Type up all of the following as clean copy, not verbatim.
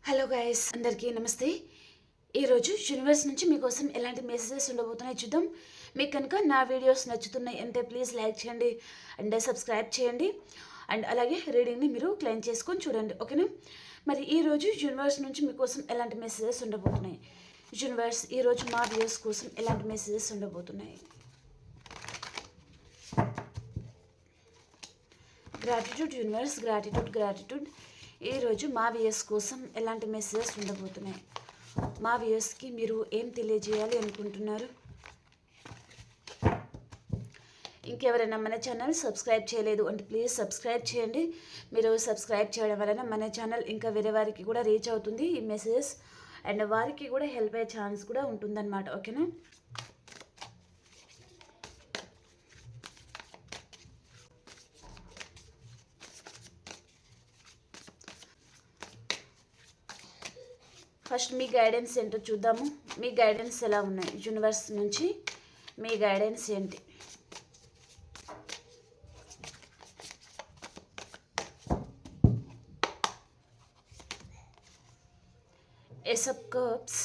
Hello guys, అందరికీ నమస్తే. ఈరోజు యూనివర్స్ నుంచి మీకోసం ఎలాంటి మెసేజెస్ ఉండబోతున్నాయి చూద్దాం. మీకు కనుక నా వీడియోస్ నచ్చుతున్నాయి అంటే ప్లీజ్ లైక్ చేయండి అండ్ సబ్స్క్రైబ్ చేయండి అండ్ అలాగే రీడింగ్ని మీరు క్లెయిమ్ చేసుకొని చూడండి, ఓకేనా? మరి ఈరోజు యూనివర్స్ నుంచి మీకోసం ఎలాంటి మెసేజెస్ ఉండబోతున్నాయి? యూనివర్స్ ఈరోజు మా వ్యూస్ కోసం ఎలాంటి మెసేజెస్ ఉండబోతున్నాయి? Gratitude universe, gratitude. ఈరోజు మా వ్యూస్ కోసం ఎలాంటి మెసేజెస్ ఉండబోతున్నాయి? మా వ్యూస్కి మీరు ఏం తెలియజేయాలి అనుకుంటున్నారు? ఇంకెవరైనా మన ఛానల్ సబ్స్క్రైబ్ చేయలేదు అంటే ప్లీజ్ సబ్స్క్రైబ్ చేయండి. మీరు సబ్స్క్రైబ్ చేయడం వలన మన ఛానల్ ఇంకా వేరే వారికి కూడా రీచ్ అవుతుంది ఈ మెసేజెస్, అండ్ వారికి కూడా హెల్ప్ అయ్యే ఛాన్స్ కూడా ఉంటుందన్నమాట, ఓకేనా? ఫస్ట్ మీ గైడెన్స్ ఏంటో చూద్దాము. మీ గైడెన్స్ ఎలా ఉన్నాయి? యూనివర్స్ నుంచి మీ గైడెన్స్ ఏంటి? Ace of cups,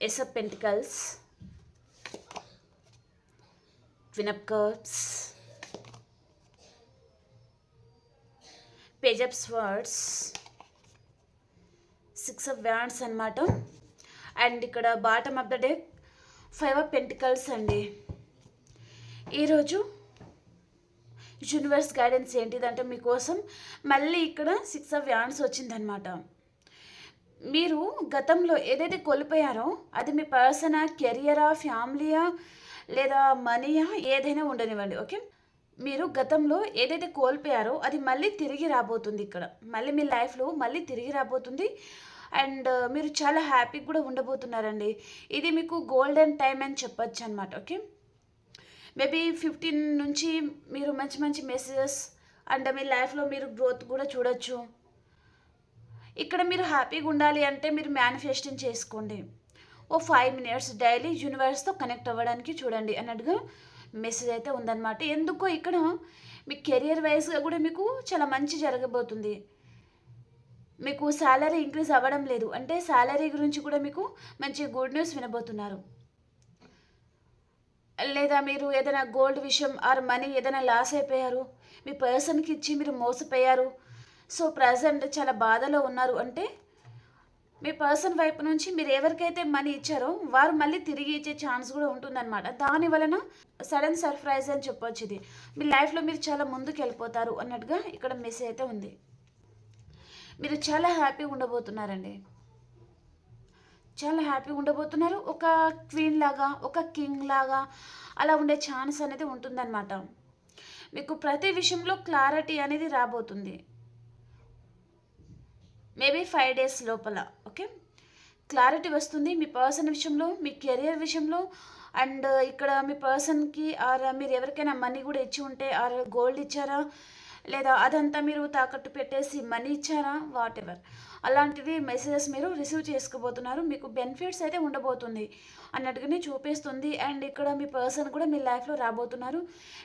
ace of pentacles, queen of cups, page of swords, six of wands అనమాట. అండ్ ఇక్కడ bottom of the deck five of pentacles అండి. ఈరోజు యూనివర్స్ గైడెన్స్ ఏంటిదంటే మీకోసం మళ్ళీ ఇక్కడ సిక్స్ ఆఫ్ వ్యాండ్స్ వచ్చిందనమాట. మీరు గతంలో ఏదైతే కోల్పోయారో అది మీ పర్సనా, కెరియరా, ఫ్యామిలీయా లేదా మనీయా ఏదైనా ఉండనివ్వండి, ఓకే? మీరు గతంలో ఏదైతే కోల్పోయారో అది మళ్ళీ తిరిగి రాబోతుంది. ఇక్కడ మళ్ళీ మీ లైఫ్లో మళ్ళీ తిరిగి రాబోతుంది. అండ్ మీరు చాలా హ్యాపీగా కూడా ఉండబోతున్నారండి. ఇది మీకు గోల్డెన్ టైం అని చెప్పొచ్చు అనమాట, ఓకే? మేబీ 15 నుంచి మీరు మంచి మంచి మెసేజెస్ అండ్ మీ లైఫ్లో మీరు గ్రోత్ కూడా చూడొచ్చు. ఇక్కడ మీరు హ్యాపీగా ఉండాలి అంటే మీరు మేనిఫెస్టింగ్ చేసుకోండి. ఓ 5 మినిట్స్ డైలీ యూనివర్స్తో కనెక్ట్ అవ్వడానికి చూడండి అన్నట్టుగా మెసేజ్ అయితే ఉందన్నమాట. ఎందుకో ఇక్కడ మీ కెరియర్ వైజ్గా కూడా మీకు చాలా మంచి జరగబోతుంది. మీకు శాలరీ ఇంక్రీజ్ అవ్వడం లేదు అంటే శాలరీ గురించి కూడా మీకు మంచి గుడ్ న్యూస్ వినబోతున్నారు. లేదా మీరు ఏదైనా గోల్డ్ విషయం ఆర్ మనీ ఏదైనా లాస్ అయిపోయారు, మీ పర్సన్కి ఇచ్చి మీరు మోసపోయారు, సో ప్రజెంట్ చాలా బాధలో ఉన్నారు అంటే మీ పర్సన్ వైపు నుంచి మీరు ఎవరికైతే మనీ ఇచ్చారో వారు మళ్ళీ తిరిగి ఇచ్చే ఛాన్స్ కూడా ఉంటుందన్నమాట. దాని వలన సడన్ సర్ప్రైజ్ అని చెప్పొచ్చు. ఇది మీ లైఫ్లో మీరు చాలా ముందుకు వెళ్ళిపోతారు అన్నట్టుగా ఇక్కడ మెసేజ్ అయితే ఉంది. మీరు చాలా హ్యాపీగా ఉండబోతున్నారండి, చాలా హ్యాపీగా ఉండబోతున్నారు. ఒక క్వీన్ లాగా, ఒక కింగ్ లాగా అలా ఉండే ఛాన్స్ అనేది ఉంటుందన్నమాట. మీకు ప్రతి విషయంలో క్లారిటీ అనేది రాబోతుంది. మేబీ 5 డేస్ లోపల, ఓకే? క్లారిటీ వస్తుంది మీ పర్సన్ విషయంలో, మీ కెరియర్ విషయంలో. అండ్ ఇక్కడ మీ పర్సన్కి ఆర్ మీరు ఎవరికైనా మనీ కూడా ఇచ్చి ఉంటే ఆర్ గోల్డ్ ఇచ్చారా లేదా అదంతా మీరు తాకట్టు పెట్టేసి మనీ ఇచ్చారా, వాట్ ఎవర్ అలాంటివి మెసేజెస్ మీరు రిసీవ్ చేసుకోబోతున్నారు. మీకు బెనిఫిట్స్ అయితే ఉండబోతుంది అన్నట్టుగానే చూపిస్తుంది. అండ్ ఇక్కడ మీ పర్సన్ కూడా మీ లైఫ్లో రాబోతున్నారు.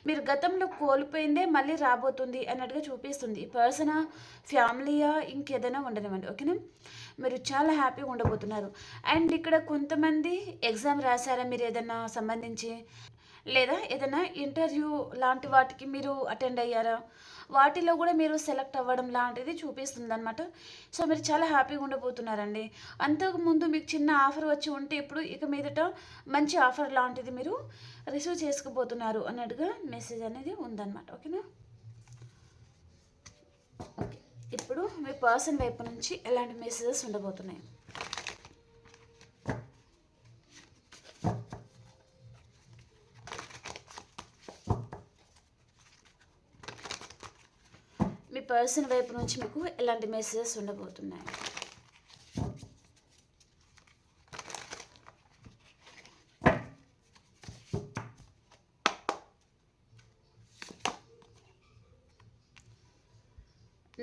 మీరు గతంలో కోల్పోయిందే మళ్ళీ రాబోతుంది అన్నట్టుగా చూపిస్తుంది. పర్సనా, ఫ్యామిలీయా, ఇంకేదైనా ఉండనివ్వండి, ఓకేనా? మీరు చాలా హ్యాపీగా ఉండబోతున్నారు. అండ్ ఇక్కడ కొంతమంది ఎగ్జామ్ రాశారా మీరు ఏదైనా సంబంధించి, లేదా ఏదైనా ఇంటర్వ్యూ లాంటి వాటికి మీరు అటెండ్ అయ్యారా, వాటిలో కూడా మీరు సెలెక్ట్ అవ్వడం లాంటిది చూపిస్తుంది అనమాట. సో మీరు చాలా హ్యాపీగా ఉండబోతున్నారండి. అంతకుముందు మీకు చిన్న ఆఫర్ వచ్చి ఉంటే ఇప్పుడు ఇక మీదట మంచి ఆఫర్ లాంటిది మీరు రిసీవ్ చేసుకోబోతున్నారు అన్నట్టుగా మెసేజ్ అనేది ఉందన్నమాట, ఓకేనా? ఓకే, ఇప్పుడు మీ పర్సన్ వైపు నుంచి ఎలాంటి మెసేజెస్ ఉండబోతున్నాయి? మీ పర్సన్ వైపు నుంచి మీకు ఎలాంటి మెసేజెస్ ఉండబోతున్నాయి?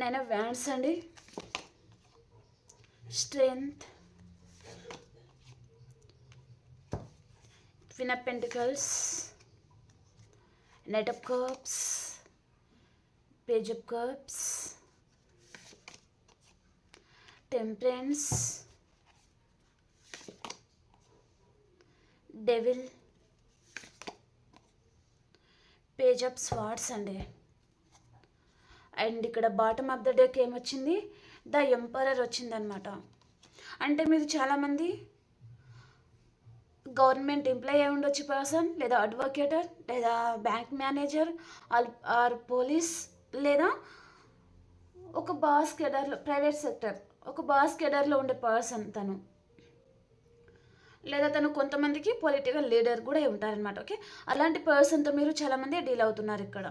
నైన్ ఆఫ్ వ్యాండ్స్ అండి, strength, queen of pentacles, knight of cups, Page of Cups, temperance, devil, page of swords అండి. అండ్ ఇక్కడ బాటమ్ ఆఫ్ ద డేకి ఏమొచ్చింది, ద ఎంపరర్ వచ్చిందనమాట. అంటే మీరు చాలామంది గవర్నమెంట్ ఎంప్లాయీ అయి ఉండొచ్చు పర్సన్, లేదా అడ్వకేటర్, లేదా బ్యాంక్ మేనేజర్, ఆర్ పోలీస్, లేదా ఒక బాస్ కేడర్లో, ప్రైవేట్ సెక్టర్ ఒక బాస్ కేడర్లో ఉండే పర్సన్ తను, లేదా తను కొంతమందికి పొలిటికల్ లీడర్ కూడా ఉంటారనమాట. ఓకే, అలాంటి పర్సన్తో మీరు చాలామంది డీల్ అవుతున్నారు ఇక్కడ.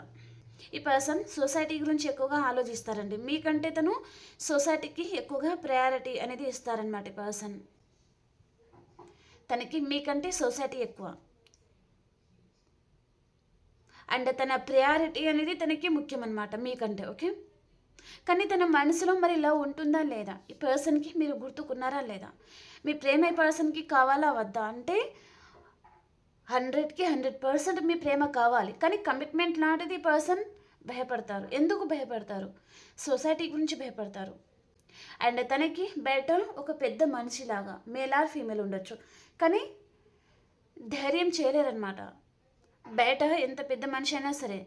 ఈ పర్సన్ సొసైటీ గురించి ఎక్కువగా ఆలోచిస్తారండి. మీకంటే తను సొసైటీకి ఎక్కువగా ప్రయారిటీ అనేది ఇస్తారనమాట. ఈ పర్సన్ తనకి మీకంటే సొసైటీ ఎక్కువ, అండ్ తన ప్రయారిటీ అనేది తనకి ముఖ్యం అనమాట మీకంటే. ఓకే, కానీ తన మనసులో మరి ఇలా ఉంటుందా లేదా, ఈ పర్సన్కి మీరు గుర్తుకున్నారా లేదా, మీ ప్రేమ ఈ పర్సన్కి కావాలా వద్దా అంటే 100కి 100% మీ ప్రేమ కావాలి. కానీ కమిట్మెంట్ లాంటిది ఈ పర్సన్ భయపడతారు. ఎందుకు భయపడతారు? సొసైటీ గురించి భయపడతారు. అండ్ తనకి బయట ఒక పెద్ద మనిషిలాగా మేల్ ఆర్ ఫీమేల్ ఉండొచ్చు, కానీ ధైర్యం చేయలేరనమాట. బయట ఎంత పెద్ద మనిషి అయినా సరే,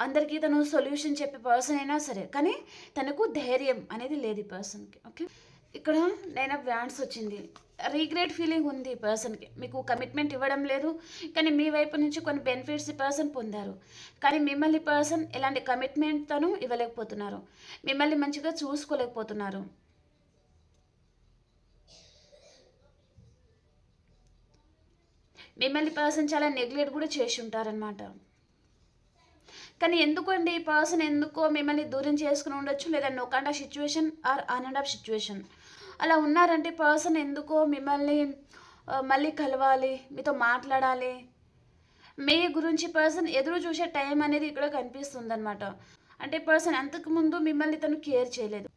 అందరికీ తను సొల్యూషన్ చెప్పే పర్సన్ అయినా సరే, కానీ తనకు ధైర్యం అనేది లేదు ఈ పర్సన్కి. ఓకే, ఇక్కడ 9 ఆఫ్ వ్యాండ్స్ వచ్చింది. రీగ్రెట్ ఫీలింగ్ ఉంది ఈ పర్సన్కి. మీకు కమిట్మెంట్ ఇవ్వడం లేదు, కానీ మీ వైపు నుంచి కొన్ని బెనిఫిట్స్ ఈ పర్సన్ పొందారు, కానీ మిమ్మల్ని పర్సన్ ఎలాంటి కమిట్మెంట్ తను ఇవ్వలేకపోతున్నారు, మిమ్మల్ని మంచిగా చూసుకోలేకపోతున్నారు. మిమ్మల్ని పర్సన్ చాలా నెగ్లెక్ట్ కూడా చేసి ఉంటారనమాట. కానీ ఎందుకండి ఈ పర్సన్ ఎందుకో మిమ్మల్ని దూరం చేసుకుని ఉండొచ్చు, లేదా no kind of situation or on and off situation అలా ఉన్నారంటే పర్సన్ ఎందుకో మిమ్మల్ని మళ్ళీ కలవాలి, మీతో మాట్లాడాలి, మీ గురించి పర్సన్ ఎదురు చూసే టైం అనేది ఇక్కడ కనిపిస్తుంది అనమాట. అంటే పర్సన్ అంతకుముందు మిమ్మల్ని తను కేర్ చేయలేదు,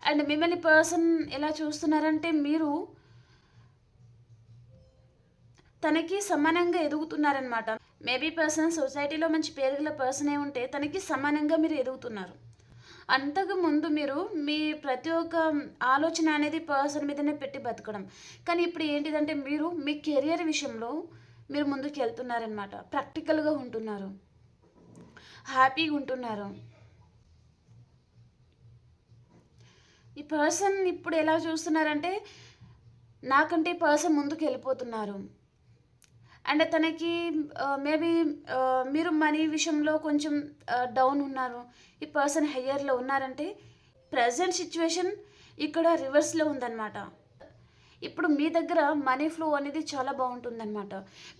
అండ్ మిమ్మల్ని పర్సన్ ఎలా చూస్తున్నారంటే మీరు తనకి సమానంగా ఎదుగుతున్నారనమాట. మేబీ పర్సన్ సొసైటీలో మంచి పేరు గల పర్సన్ అయి ఉంటే తనకి సమానంగా మీరు ఎదుగుతున్నారు. అంతకు ముందు మీరు మీ ప్రతి ఒక్క ఆలోచన అనేది పర్సన్ మీదనే పెట్టి బతకడం, కానీ ఇప్పుడు ఏంటిదంటే మీరు మీ కెరియర్ విషయంలో మీరు ముందుకు వెళ్తున్నారనమాట. ప్రాక్టికల్గా ఉంటున్నారు, హ్యాపీగా ఉంటున్నారు. ఈ పర్సన్ ఇప్పుడు ఎలా చూస్తున్నారంటే నాకంటే ఈ పర్సన్ ముందుకు వెళ్ళిపోతున్నారు. అండ్ తనకి మేబీ మీరు మనీ విషయంలో కొంచెం డౌన్ ఉన్నారు, ఈ పర్సన్ హయ్యర్లో ఉన్నారంటే ప్రజెంట్ సిచ్యువేషన్ ఇక్కడ రివర్స్లో ఉందన్నమాట. ఇప్పుడు మీ దగ్గర మనీ ఫ్లో అనేది చాలా బాగుంటుందన్నమాట.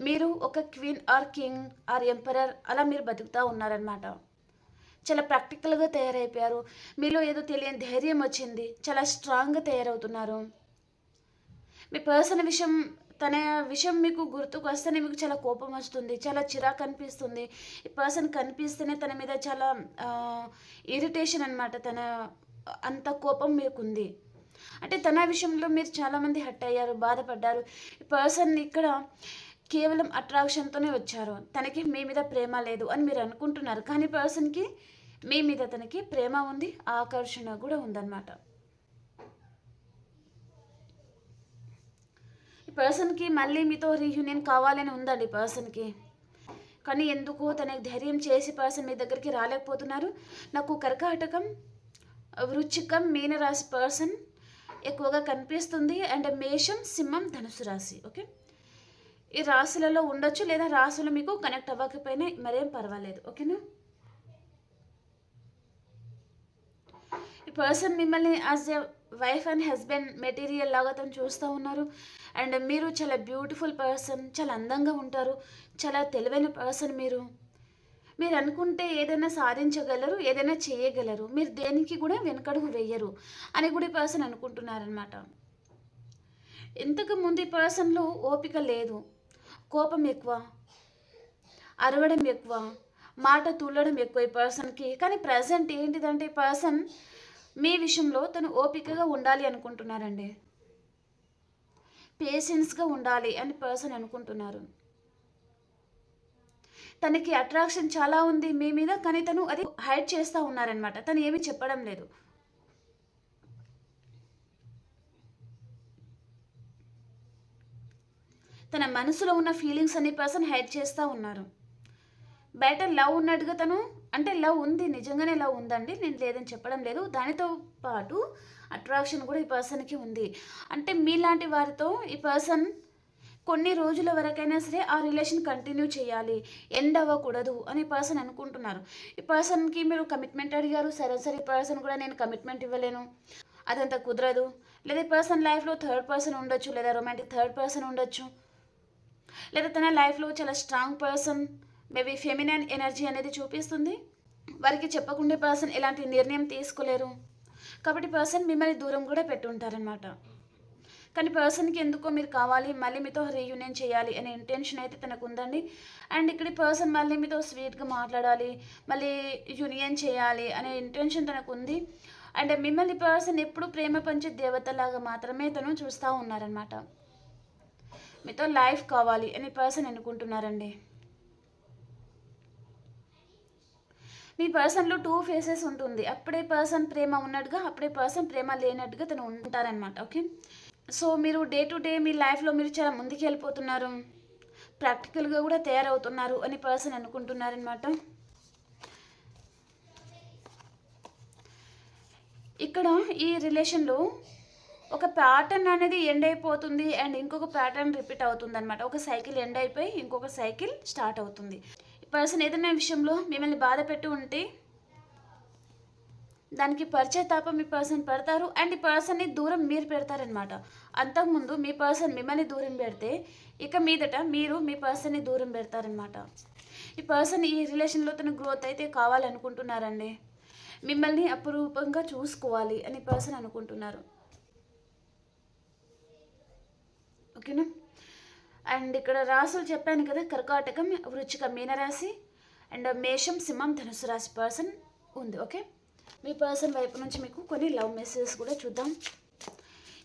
మీరు ఒక queen or king or emperor అలా మీరు బతుకుతూ ఉన్నారనమాట. చాలా ప్రాక్టికల్గా తయారైపోయారు, మీలో ఏదో తెలియని ధైర్యం వచ్చింది, చాలా స్ట్రాంగ్గా తయారవుతున్నారు. మీ పర్సన్ విషయం తన విషయం మీకు గుర్తుకు వస్తేనే మీకు చాలా కోపం వస్తుంది, చాలా చిరాకు అనిపిస్తుంది. ఈ పర్సన్ కనిపిస్తేనే తన మీద చాలా ఇరిటేషన్ అనమాట. తన అంత కోపం మీకుంది అంటే తన విషయంలో మీరు చాలామంది హర్ట్ అయ్యారు, బాధపడ్డారు. ఈ పర్సన్ ఇక్కడ కేవలం అట్రాక్షన్తోనే వచ్చారు, తనకి మీ మీద ప్రేమ లేదు అని మీరు అనుకుంటున్నారు, కానీ పర్సన్కి మీ మీద తనకి ప్రేమ ఉంది, ఆకర్షణ కూడా ఉందన్నమాట. ఈ పర్సన్కి మళ్ళీ మీతో రీయూనియన్ కావాలని ఉందండి పర్సన్కి, కానీ ఎందుకు తనకి ధైర్యం చేసి పర్సన్ మీ దగ్గరికి రాలేకపోతున్నారు. నాకు కర్కాటకం, వృశ్చికం, మీనరాశి పర్సన్ ఎక్కువగా కనిపిస్తుంది, అండ్ మేషం, సింహం, ధనుసు రాశి. ఓకే, ఈ రాశులలో ఉండొచ్చు, లేదా రాశులు మీకు కనెక్ట్ అవ్వకపోయినా మరేం పర్వాలేదు. ఓకేనా, ఈ పర్సన్ మిమ్మల్ని as a wife and husband material లాగా తను చూస్తూ ఉన్నారు. అండ్ మీరు చాలా బ్యూటిఫుల్ పర్సన్, చాలా అందంగా ఉంటారు, చాలా తెలివైన పర్సన్. మీరు అనుకుంటే ఏదైనా సాధించగలరు, ఏదైనా చేయగలరు, మీరు దేనికి కూడా వెనకడుగు వేయరు అని కూడా ఈ పర్సన్ అనుకుంటున్నారనమాట. ఇంతకు ముందు ఈ పర్సన్లో ఓపిక లేదు, కోపం ఎక్కువ, అరవడం ఎక్కువ, మాట తూలడం ఎక్కువ ఈ పర్సన్కి. కానీ ప్రజెంట్ ఏంటిదంటే ఈ పర్సన్ మీ విషయంలో తను ఓపికగా ఉండాలి అనుకుంటున్నారండి, పేషెన్స్గా ఉండాలి అని పర్సన్ అనుకుంటున్నారు. తనకి అట్రాక్షన్ చాలా ఉంది మీ మీద, కానీ తను అది హైడ్ చేస్తూ ఉన్నారనమాట. తను ఏమీ చెప్పడం లేదు. తన మనసులో ఉన్న ఫీలింగ్స్ అనే పర్సన్ హైడ్ చేస్తూ ఉన్నారు. బయట లవ్ ఉన్నట్టుగా తను, అంటే లవ్ ఉంది, నిజంగానే లవ్ ఉందండి, నేను లేదని చెప్పడం లేదు. దానితో పాటు అట్రాక్షన్ కూడా ఈ పర్సన్కి ఉంది. అంటే మీలాంటి వారితో ఈ పర్సన్ కొన్ని రోజుల వరకైనా సరే ఆ రిలేషన్ కంటిన్యూ చేయాలి, ఎండ్ అవ్వకూడదు అని పర్సన్ అనుకుంటున్నారు. ఈ పర్సన్కి మీరు కమిట్మెంట్ అడిగారు, సరే ఈ పర్సన్ కూడా నేను కమిట్మెంట్ ఇవ్వలేను, అదంతా కుదరదు. లేదా ఈ పర్సన్ లైఫ్లో థర్డ్ పర్సన్ ఉండొచ్చు, లేదా రొమాంటిక్ థర్డ్ పర్సన్ ఉండొచ్చు, లేదా తన లైఫ్లో చాలా strong person, maybe feminine energy అనేది చూపిస్తుంది. వారికి చెప్పకుండా పర్సన్ ఎలాంటి నిర్ణయం తీసుకోలేరు, కాబట్టి పర్సన్ మిమ్మల్ని దూరం కూడా పెట్టుంటారనమాట. కానీ పర్సన్కి ఎందుకో మీరు కావాలి, మళ్ళీ మీతో రీయూనియన్ చేయాలి అనే ఇంటెన్షన్ అయితే తనకు ఉందండి. అండ్ ఇక్కడ పర్సన్ మళ్ళీ మీతో స్వీట్గా మాట్లాడాలి, మళ్ళీ యూనియన్ చేయాలి అనే ఇంటెన్షన్ తనకు ఉంది. అండ్ మిమ్మల్ని పర్సన్ ఎప్పుడు ప్రేమ పంచే దేవతలాగా మాత్రమే తను చూస్తూ ఉన్నారనమాట. మీతో లైఫ్ కావాలి అని పర్సన్ అనుకుంటున్నారండి. మీ పర్సన్లో 2 ఫేసెస్ ఉంటుంది. అప్పుడే పర్సన్ ప్రేమ ఉన్నట్టుగా, అప్పుడే పర్సన్ ప్రేమ లేనట్టుగా తను ఉంటారనమాట. ఓకే, సో మీరు డే టు డే మీ లైఫ్లో మీరు చాలా ముందుకు వెళ్ళిపోతున్నారు, ప్రాక్టికల్గా కూడా తయారవుతున్నారు అని పర్సన్ అనుకుంటున్నారనమాట. ఇక్కడ ఈ రిలేషన్లో ఒక ప్యాటర్న్ అనేది ఎండ్ అయిపోతుంది అండ్ ఇంకొక ప్యాటర్న్ రిపీట్ అవుతుంది అనమాట. ఒక సైకిల్ ఎండ్ అయిపోయి ఇంకొక సైకిల్ స్టార్ట్ అవుతుంది. పర్సన్ ఏదైనా విషయంలో మిమ్మల్ని బాధ పెట్టి ఉంటే దానికి పరిచయతాపం మీ పర్సన్ పడతారు అండ్ ఈ పర్సన్ని దూరం మీరు పెడతారనమాట. అంతకుముందు మీ పర్సన్ మిమ్మల్ని దూరం పెడితే ఇక మీదట మీరు మీ పర్సన్ని దూరం పెడతారనమాట. ఈ పర్సన్ ఈ రిలేషన్లో తన గ్రోత్ అయితే కావాలనుకుంటున్నారండి, మిమ్మల్ని అపురూపంగా చూసుకోవాలి అని పర్సన్ అనుకుంటున్నారు. ఓకేనా. అండ్ ఇక్కడ రాసులు చెప్పాను కదా, కర్కాటకం, వృచ్చిక, మీనరాశి అండ్ మేషం, సింహం, ధనుసు రాశి పర్సన్ ఉంది. ఓకే, మీ పర్సన్ వైపు నుంచి మీకు కొన్ని లవ్ మెసేజెస్ కూడా చూద్దాం.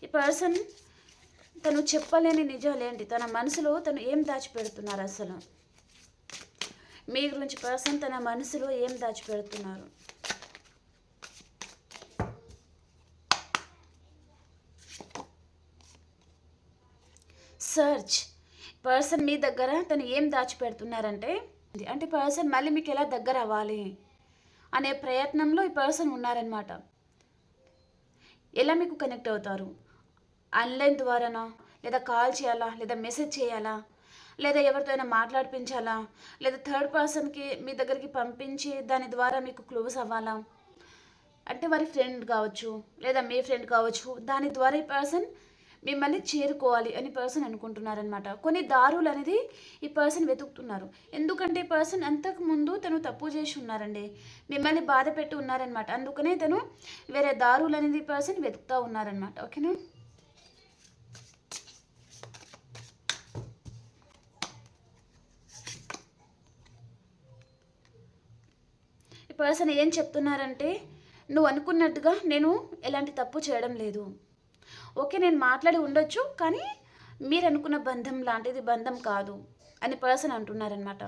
ఈ పర్సన్ తను చెప్పలేని నిజాలేంటి, తన మనసులో తను ఏం దాచిపెడుతున్నారు, అసలు మీ గురించి పర్సన్ తన మనసులో ఏం దాచిపెడుతున్నారు. సర్చ్. పర్సన్ మీ దగ్గర తను ఏం దాచిపెడుతున్నారంటే, అంటే పర్సన్ మళ్ళీ మీకు ఎలా దగ్గర అవ్వాలి అనే ప్రయత్నంలో ఈ పర్సన్ ఉన్నారనమాట. ఎలా మీకు కనెక్ట్ అవుతారు, ఆన్లైన్ ద్వారానా, లేదా కాల్ చేయాలా, లేదా మెసేజ్ చేయాలా, లేదా ఎవరితో అయినా మాట్లాడిపించాలా, లేదా థర్డ్ పర్సన్కి మీ దగ్గరికి పంపించి దాని ద్వారా మీకు క్లోజ్ అవ్వాలా, అంటే వారి ఫ్రెండ్ కావచ్చు లేదా మీ ఫ్రెండ్ కావచ్చు, దాని ద్వారా ఈ పర్సన్ మిమ్మల్ని చేరుకోవాలి అని పర్సన్ అనుకుంటున్నారనమాట. కొన్ని దారులు అనేది ఈ పర్సన్ వెతుకుతున్నారు. ఎందుకంటే ఈ పర్సన్ అంతకుముందు తను తప్పు చేసి ఉన్నారండి, మిమ్మల్ని బాధ పెట్టి ఉన్నారనమాట. అందుకనే తను వేరే దారులు అనేది ఈ పర్సన్ వెతుకుతూ ఉన్నారనమాట. ఓకేనా. ఈ పర్సన్ ఏం చెప్తున్నారంటే, నువ్వు అనుకున్నట్టుగా నేను ఎలాంటి తప్పు చేయడం లేదు. ఓకే, నేను మాట్లాడి ఉండొచ్చు, కానీ మీరు అనుకున్న బంధం లాంటిది బంధం కాదు అని పర్సన్ అంటున్నారనమాట.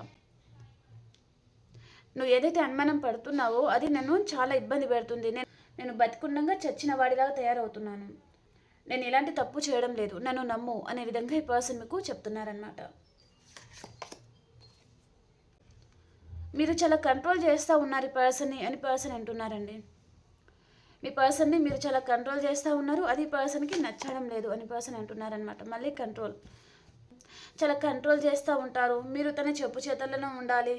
నువ్వు ఏదైతే అనుమానం పడుతున్నావో అది నన్ను చాలా ఇబ్బంది పెడుతుంది, నేను బతికుండగా చచ్చిన వాడిలాగా తయారవుతున్నాను, నేను ఎలాంటి తప్పు చేయడం లేదు, నన్ను నమ్ము అనే విధంగా ఈ పర్సన్ మీకు చెప్తున్నారనమాట. మీరు చాలా కంట్రోల్ చేస్తూ ఉన్నారు ఈ పర్సన్ని అని పర్సన్ అంటున్నారండి. మీ పర్సన్ని మీరు చాలా కంట్రోల్ చేస్తూ ఉన్నారు, అది పర్సన్కి నచ్చడం లేదు అని పర్సన్ అంటున్నారనమాట. మళ్ళీ కంట్రోల్, చాలా కంట్రోల్ చేస్తూ ఉంటారు, మీరు తన చెప్పు చేతల్లోనే ఉండాలి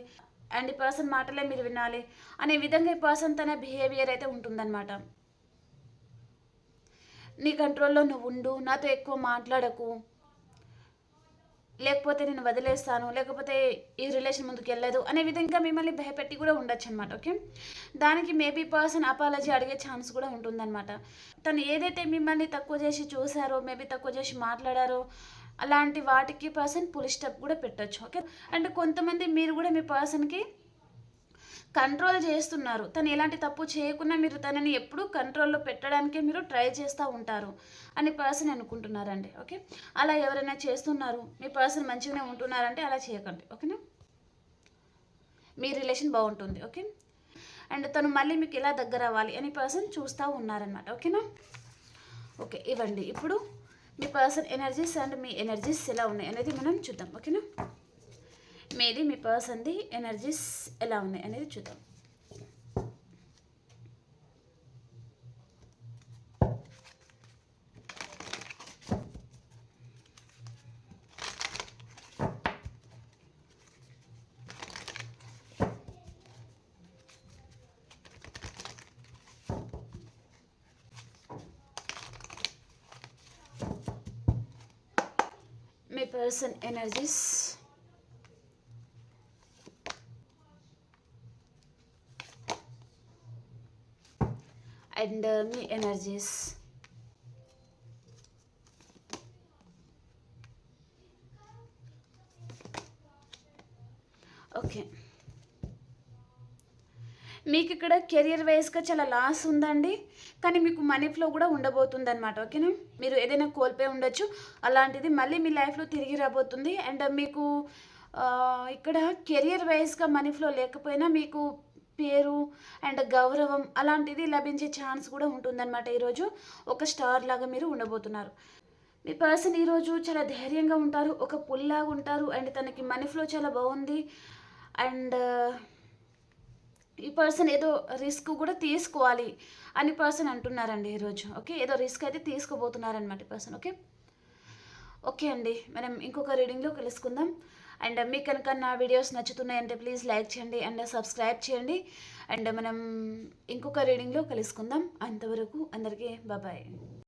అండ్ ఈ పర్సన్ మాటలే మీరు వినాలి అనే విధంగా ఈ పర్సన్ తన బిహేవియర్ అయితే ఉంటుందన్నమాట. నీ కంట్రోల్లో నువ్వు ఉండు, నాతో ఎక్కువ మాట్లాడకు, లేకపోతే నేను వదిలేస్తాను, లేకపోతే ఈ రిలేషన్ ముందుకు వెళ్ళదు అనే విధంగా మిమ్మల్ని భయపెట్టి కూడా ఉండొచ్చు అనమాట. ఓకే, దానికి మేబీ పర్సన్ అపాలజీ అడిగే ఛాన్స్ కూడా ఉంటుందన్నమాట. తను ఏదైతే మిమ్మల్ని తక్కువ చేసి చూసారో, మేబీ తక్కువ చేసి మాట్లాడారో, అలాంటి వాటికి పర్సన్ పులి స్టెప్ కూడా పెట్టచ్చు. ఓకే, అండ్ కొంతమంది మీరు కూడా మీ పర్సన్కి కంట్రోల్ చేస్తున్నారు, తను ఎలాంటి తప్పు చేయకుండా మీరు తనని ఎప్పుడూ కంట్రోల్లో పెట్టడానికే మీరు ట్రై చేస్తూ ఉంటారు అని పర్సన్ అనుకుంటున్నారండి. ఓకే, అలా ఎవరైనా చేస్తున్నారు, మీ పర్సన్ మంచిగానే ఉంటున్నారంటే అలా చేయకండి. ఓకేనా, మీ రిలేషన్ బాగుంటుంది. ఓకే, అండ్ తను మళ్ళీ మీకు ఎలా దగ్గర అవ్వాలి అని పర్సన్ చూస్తూ ఉన్నారనమాట. ఓకేనా. ఓకే, ఇవ్వండి ఇప్పుడు మీ పర్సన్ ఎనర్జీస్ అండ్ మీ ఎనర్జీస్ ఎలా ఉన్నాయి అనేది మనం చూద్దాం. ఓకేనా, మీది మీ పర్సన్ది ఎనర్జీస్ ఎలా ఉన్నాయి అనేది చూద్దాం. మీ పర్సన్ ఎనర్జీస్, అండ్ మీ ఎనర్జీస్. ఓకే, మీకు ఇక్కడ కెరియర్ వైజ్గా చాలా లాస్ ఉందండి, కానీ మీకు మనీ ఫ్లో కూడా ఉండబోతుంది అనమాట. ఓకేనా, మీరు ఏదైనా కోల్పోయి ఉండొచ్చు, అలాంటిది మళ్ళీ మీ లైఫ్లో తిరిగి రాబోతుంది. అండ్ మీకు ఇక్కడ కెరియర్ వైజ్గా మనీ ఫ్లో లేకపోయినా మీకు పేరు అండ్ గౌరవం అలాంటిది లభించే ఛాన్స్ కూడా ఉంటుందన్నమాట. ఈరోజు ఒక స్టార్ లాగా మీరు ఉండబోతున్నారు. మీ పర్సన్ ఈరోజు చాలా ధైర్యంగా ఉంటారు, ఒక పుల్లాగా ఉంటారు, అండ్ తనకి మనీ ఫ్లో చాలా బాగుంది. అండ్ ఈ పర్సన్ ఏదో రిస్క్ కూడా తీసుకోవాలి అని పర్సన్ అంటున్నారండి ఈరోజు. ఓకే, ఏదో రిస్క్ అయితే తీసుకోబోతున్నారనమాట ఈ పర్సన్. ఓకే ఓకే అండి, మనం ఇంకొక రీడింగ్లో కలుసుకుందాం. అండ్ మీకు కనుక నా వీడియోస్ నచ్చుతున్నాయంటే ప్లీజ్ లైక్ చేయండి అండ్ సబ్స్క్రైబ్ చేయండి. అండ్ మనం ఇంకొక రీడింగ్లో కలుసుకుందాం. అంతవరకు అందరికీ బాయ్.